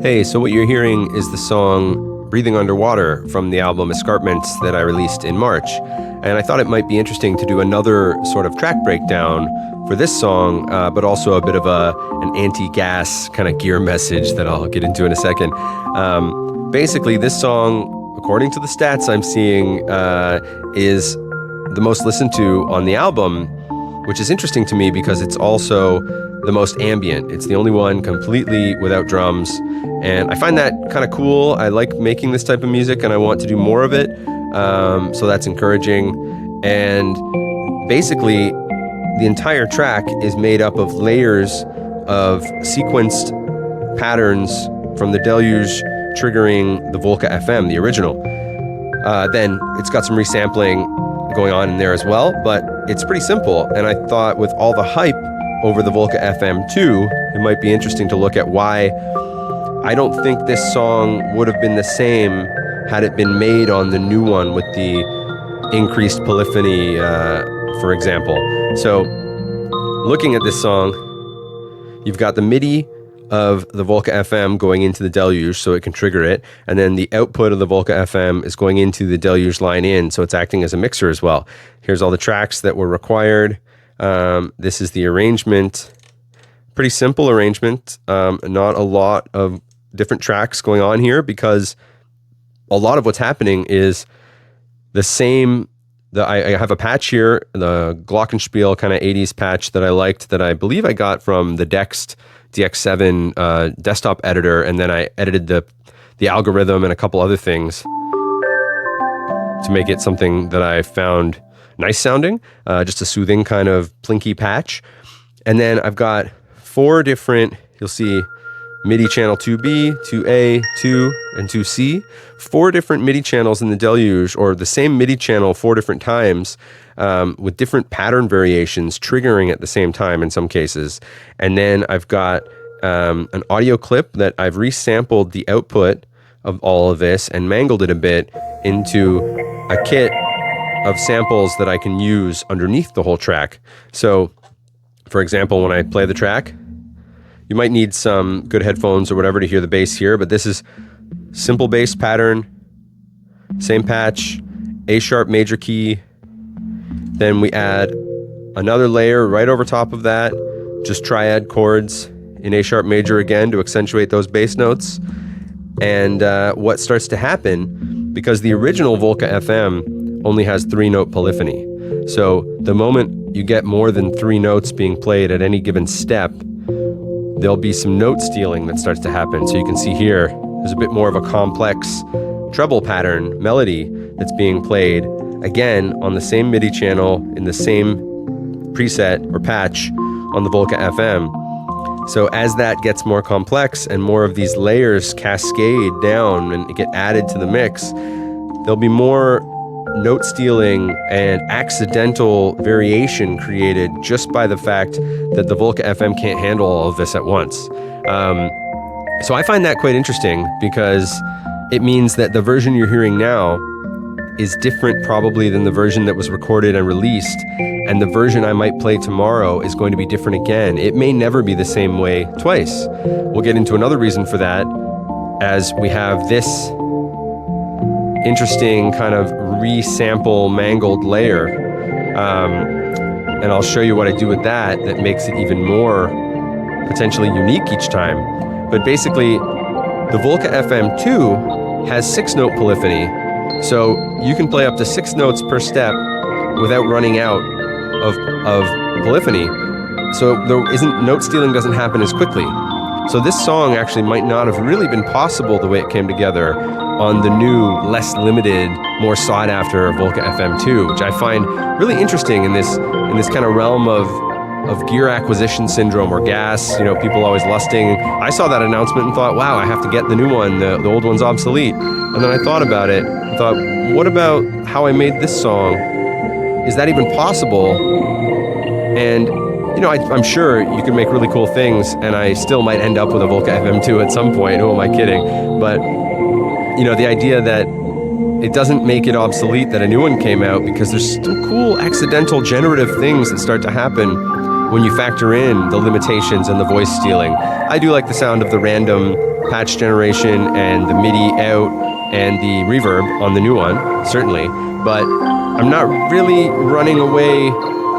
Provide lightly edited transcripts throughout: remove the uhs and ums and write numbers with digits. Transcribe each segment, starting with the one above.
Hey, so what you're hearing is the song Breathing Underwater from the album Escarpments that I released in March. And I thought it might be interesting to do another sort of track breakdown for this song, but also a bit of an anti-gas kind of gear message that I'll get into in a second. Basically, this song, according to the stats I'm seeing, is the most listened to on the album, which is interesting to me because it's also the most ambient. It's the only one completely without drums. And I find that kind of cool. I like making this type of music and I want to do more of it. So that's encouraging. And basically, the entire track is made up of layers of sequenced patterns from the Deluge triggering the Volca FM, the original. Then it's got some resampling going on in there as well, but it's pretty simple. And I thought with all the hype over the Volca FM 2, it might be interesting to look at why I don't think this song would have been the same had it been made on the new one with the increased polyphony, for example. So looking at this song, you've got the MIDI of the Volca FM going into the Deluge so it can trigger it, and then the output of the Volca FM is going into the Deluge line in, so it's acting as a mixer as well. Here's all the tracks that were required. This is the arrangement. Pretty simple arrangement. Not a lot of different tracks going on here because a lot of what's happening is the same. I have a patch here, the Glockenspiel kind of 80s patch that I liked, that I believe I got from the DX7 desktop editor, and then I edited the algorithm and a couple other things to make it something that I found nice sounding, just a soothing kind of plinky patch. And then I've got 4 different, you'll see MIDI channel 2B, 2A, 2, and 2C. 4 different MIDI channels in the Deluge, or the same MIDI channel 4 different times, with different pattern variations triggering at the same time in some cases. And then I've got an audio clip that I've resampled the output of all of this and mangled it a bit into a kit of samples that I can use underneath the whole track. So, for example, when I play the track, you might need some good headphones or whatever to hear the bass here, but this is simple bass pattern, same patch, A sharp major key. Then we add another layer right over top of that, just triad chords in A sharp major again to accentuate those bass notes. And what starts to happen, because the original Volca FM only has 3-note polyphony. So the moment you get more than 3 notes being played at any given step, there'll be some note stealing that starts to happen. So you can see here, there's a bit more of a complex treble pattern melody that's being played, again, on the same MIDI channel, in the same preset or patch on the Volca FM. So as that gets more complex and more of these layers cascade down and get added to the mix, there'll be more note stealing and accidental variation created just by the fact that the Volca FM can't handle all of this at once. So I find that quite interesting because it means that the version you're hearing now is different probably than the version that was recorded and released, and the version I might play tomorrow is going to be different again. It may never be the same way twice. We'll get into another reason for that as we have this interesting kind of resample mangled layer, and I'll show you what I do with that makes it even more potentially unique each time. But basically, the Volca FM2 has 6-note polyphony, so you can play up to 6 notes per step without running out of polyphony. So note stealing doesn't happen as quickly. So this song actually might not have really been possible the way it came together on the new, less limited, more sought after Volca FM2, which I find really interesting in this kind of realm of gear acquisition syndrome or gas, people always lusting. I saw that announcement and thought, wow, I have to get the new one, the old one's obsolete. And then I thought about it, thought, what about how I made this song? Is that even possible? And I'm sure you can make really cool things, and I still might end up with a Volca FM2 at some point. Who am I kidding? But, the idea that it doesn't make it obsolete that a new one came out, because there's still cool accidental generative things that start to happen when you factor in the limitations and the voice stealing. I do like the sound of the random patch generation and the MIDI out and the reverb on the new one, certainly, but I'm not really running away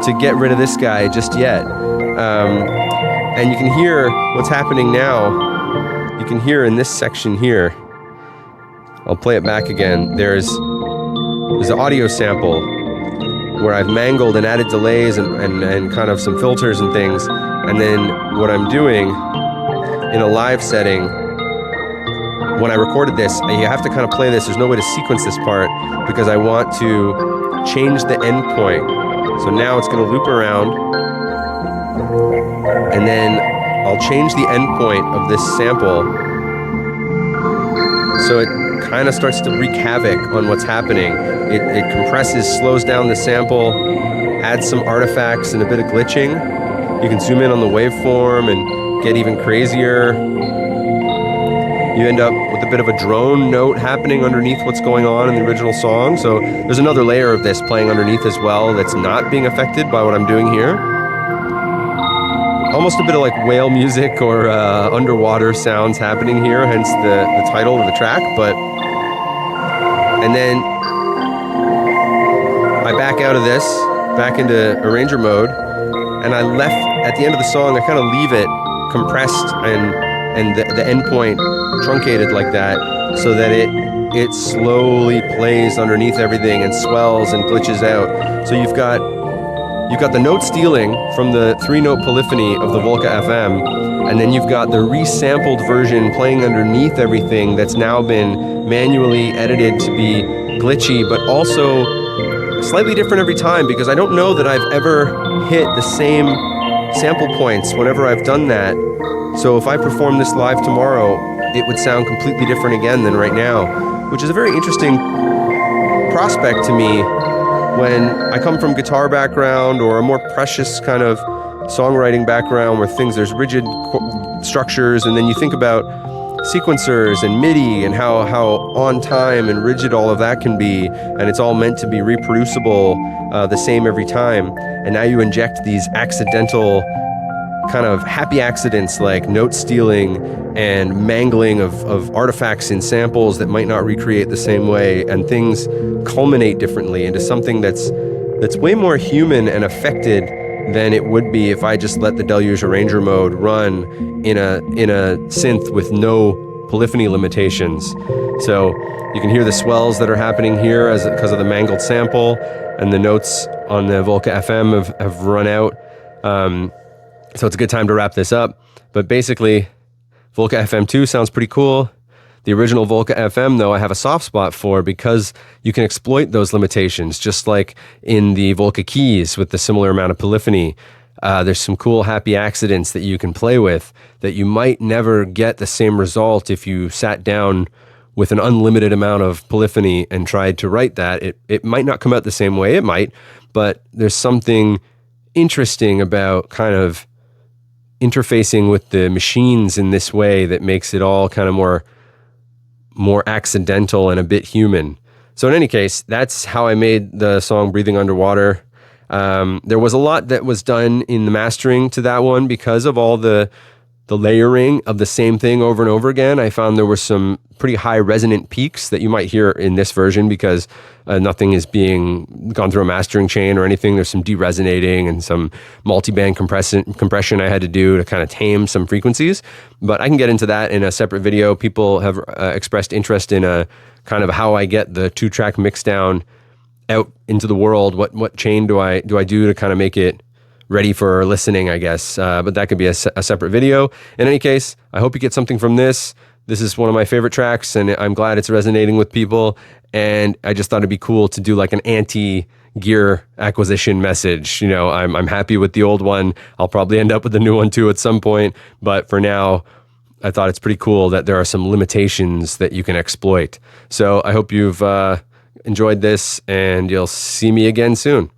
to get rid of this guy just yet. And you can hear what's happening now. You can hear in this section here, I'll play it back again, there's an audio sample where I've mangled and added delays and kind of some filters and things, and then what I'm doing in a live setting, when I recorded this, you have to kind of play this, there's no way to sequence this part because I want to change the endpoint. So now it's going to loop around, and then I'll change the endpoint of this sample so it kind of starts to wreak havoc on what's happening. It compresses, slows down the sample, adds some artifacts and a bit of glitching. You can zoom in on the waveform and get even crazier. You end up with a bit of a drone note happening underneath what's going on in the original song. So there's another layer of this playing underneath as well that's not being affected by what I'm doing here. Almost a bit of like whale music or underwater sounds happening here, hence the title of the track. And then I back out of this, back into arranger mode, and I left, at the end of the song, I kind of leave it compressed and the endpoint truncated like that, so that it slowly plays underneath everything and swells and glitches out. So you've got the note stealing from the 3-note polyphony of the Volca FM, and then you've got the resampled version playing underneath everything that's now been manually edited to be glitchy, but also slightly different every time, because I don't know that I've ever hit the same sample points whenever I've done that. So if I perform this live tomorrow, it would sound completely different again than right now, which is a very interesting prospect to me when I come from guitar background or a more precious kind of songwriting background where there's rigid structures, and then you think about sequencers and MIDI and how on time and rigid all of that can be, and it's all meant to be reproducible, the same every time. And now you inject these accidental kind of happy accidents like note stealing and mangling of artifacts in samples that might not recreate the same way, and things culminate differently into something that's way more human and affected than it would be if I just let the Deluge arranger mode run in a synth with no polyphony limitations. So you can hear the swells that are happening here because of the mangled sample, and the notes on the Volca FM have run out. So it's a good time to wrap this up. But basically, Volca FM 2 sounds pretty cool. The original Volca FM, though, I have a soft spot for because you can exploit those limitations, just like in the Volca keys with the similar amount of polyphony. There's some cool happy accidents that you can play with that you might never get the same result if you sat down with an unlimited amount of polyphony and tried to write that. It might not come out the same way, it might, but there's something interesting about kind of interfacing with the machines in this way that makes it all kind of more accidental and a bit human. So in any case, that's how I made the song Breathing Underwater. There was a lot that was done in the mastering to that one because of all the layering of the same thing over and over again. I found there were some pretty high resonant peaks that you might hear in this version because nothing is being gone through a mastering chain or anything. There's some de-resonating and some multi-band compression I had to do to kind of tame some frequencies. But I can get into that in a separate video. People have expressed interest in a kind of how I get the 2-track mix down out into the world. What chain do I do to kind of make it ready for listening, I guess. But that could be a separate video. In any case, I hope you get something from this. This is one of my favorite tracks, and I'm glad it's resonating with people. And I just thought it'd be cool to do like an anti-gear acquisition message. You know, I'm happy with the old one. I'll probably end up with the new one too at some point. But for now, I thought it's pretty cool that there are some limitations that you can exploit. So I hope you've enjoyed this, and you'll see me again soon.